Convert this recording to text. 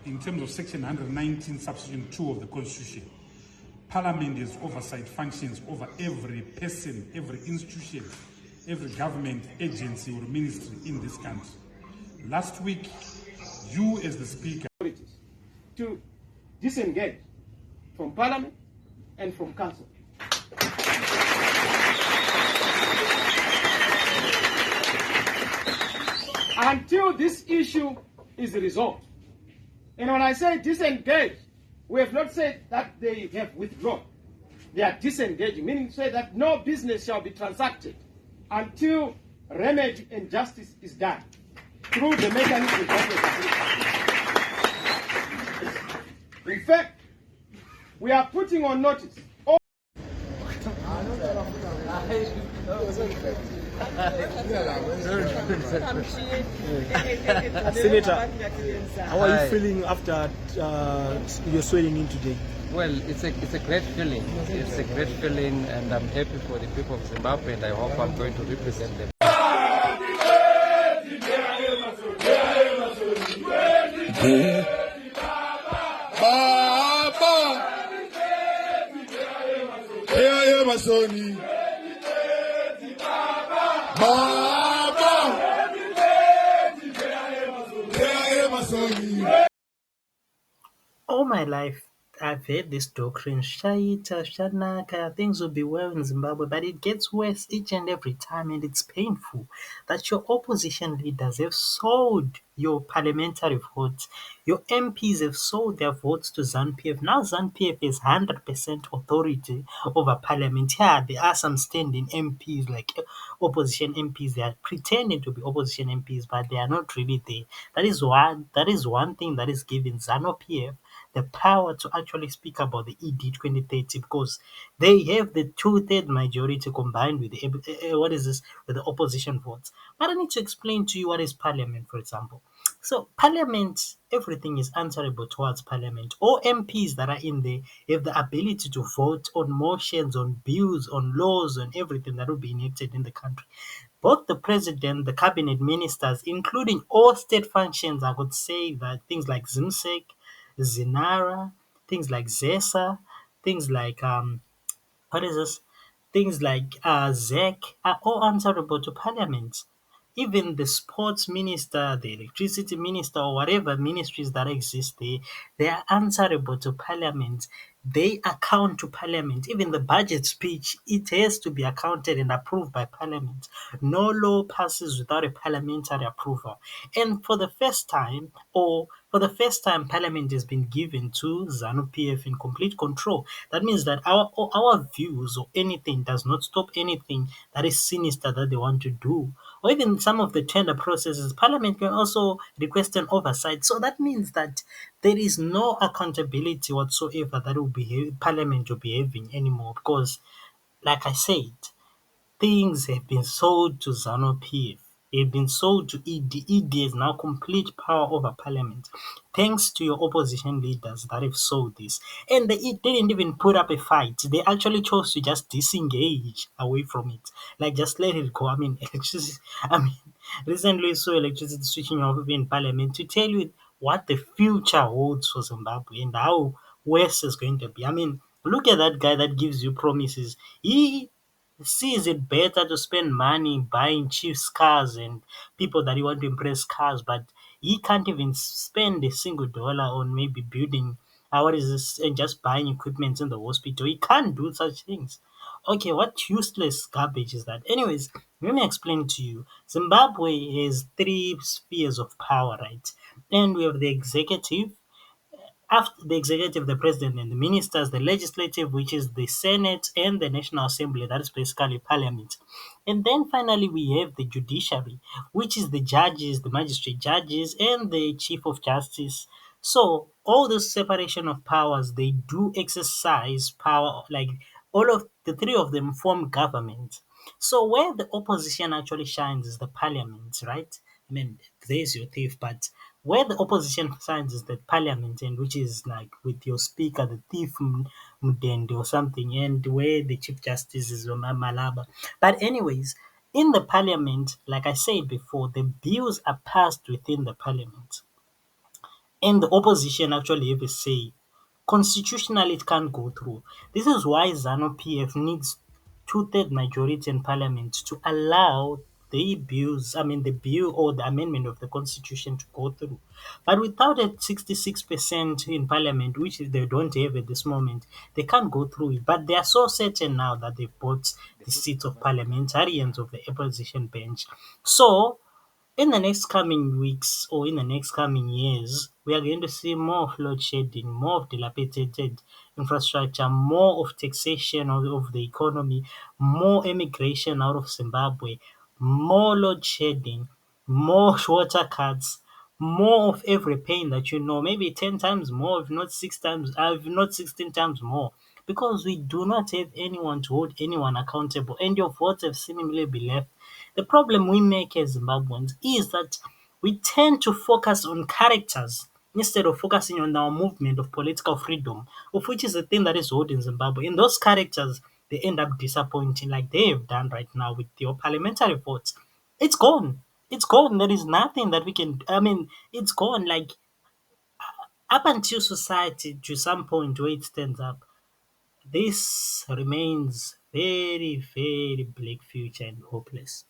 in terms of Section 119, subsection 2 of the Constitution, Parliament has oversight functions over every person, every institution, every government agency or ministry in this country. Last week, you as the Speaker to disengage from Parliament and from Council. Until this issue is resolved. And when I say disengage, we have not said that they have withdrawn. They are disengaging, meaning to say that no business shall be transacted until remedy and justice is done through the mechanism that was. In fact, we are putting on notice. Senator, how are you feeling after your swearing in today? Well, it's a great feeling. It's a great feeling, and I'm happy for the people of Zimbabwe, and I hope I'm going to represent them. All my life, I've heard this doctrine, Shaita, Shanaka, things will be well in Zimbabwe, but it gets worse each and every time, and it's painful that your opposition leaders have sold your parliamentary votes. Your MPs have sold their votes to ZANU PF. Now ZANU PF is 100% authority over parliament. Yeah, there are some standing MPs, like opposition MPs. They are pretending to be opposition MPs, but they are not really there. That is one thing that is giving ZANU PF the power to actually speak about the ED 2030, because they have the two-third majority combined with the with the opposition votes. But I need to explain to you what is parliament, for example. So parliament, everything is answerable towards parliament. All MPs that are in there have the ability to vote on motions, on bills, on laws, on everything that will be enacted in the country. Both the president, the cabinet ministers, including all state functions, I would say that things like ZIMSEC, Zinara, things like ZESA, things like what is this? Things like ZEC are all answerable to Parliament. Even the sports minister, the electricity minister, or whatever ministries that exist there, they are answerable to Parliament. They account to Parliament. Even the budget speech, it has to be accounted and approved by Parliament. No law passes without a parliamentary approval. And for the first time, Parliament has been given to ZANU PF in complete control. That means that our views or anything does not stop anything that is sinister that they want to do. Or even some of the tender processes, Parliament can also request an oversight. So that means that there is no accountability whatsoever that Parliament will be having anymore, because, like I said, things have been sold to ZANU PF. They've been sold to ED. ED has now complete power over Parliament, thanks to your opposition leaders that have sold this. And they didn't even put up a fight. They actually chose to just disengage away from it, like just let it go. I mean, electricity. I mean, recently we saw electricity switching off in Parliament to tell you what the future holds for Zimbabwe and how worse is going to be. I mean, look at that guy that gives you promises. He sees it better to spend money buying cheap cars and people that you want to impress cars, but he can't even spend a single dollar on maybe building what is this and just buying equipment in the hospital. He can't do such things. Okay, what useless garbage is that? Anyways, let me explain to you. Zimbabwe has three spheres of power, right? And we have the executive, after the executive, the president and the ministers, the legislative, which is the Senate and the National Assembly, that is basically parliament. And then finally we have the judiciary, which is the judges, the magistrate judges, and the chief of justice. So all this separation of powers, they do exercise power, like all of the three of them form government. So where the opposition actually shines is the parliament, right? I mean, there's your thief, but where the opposition shines is the parliament, and which is like with your speaker, the thief Mudende or something, and where the chief justice is Malaba. But anyways, in the parliament, like I said before, the bills are passed within the parliament. and the opposition actually have a say. Constitutionally, it can't go through. This is why ZANU PF needs two-third majority in parliament to allow the bill or the amendment of the constitution to go through. But without a 66% in parliament, which they don't have at this moment, they can't go through it. But they are so certain now that they've bought the seats of parliamentarians of the opposition bench. So in the next coming weeks or in the next coming years, we are going to see more of load shedding, more of dilapidated infrastructure, more of taxation of the economy, more immigration out of Zimbabwe, more load shedding, more water cuts, more of every pain that you know, maybe 10 times more, if not 16 times more. Because we do not have anyone to hold anyone accountable, and your votes have seemingly been left. The problem we make as Zimbabweans is that we tend to focus on characters instead of focusing on our movement of political freedom, of which is the thing that is holding Zimbabwe. And those characters, they end up disappointing, like they have done right now with your parliamentary votes. It's gone. It's gone. There is nothing that we can. I mean, it's gone. Like up until society to some point where it stands up, this remains very, very bleak future and hopeless.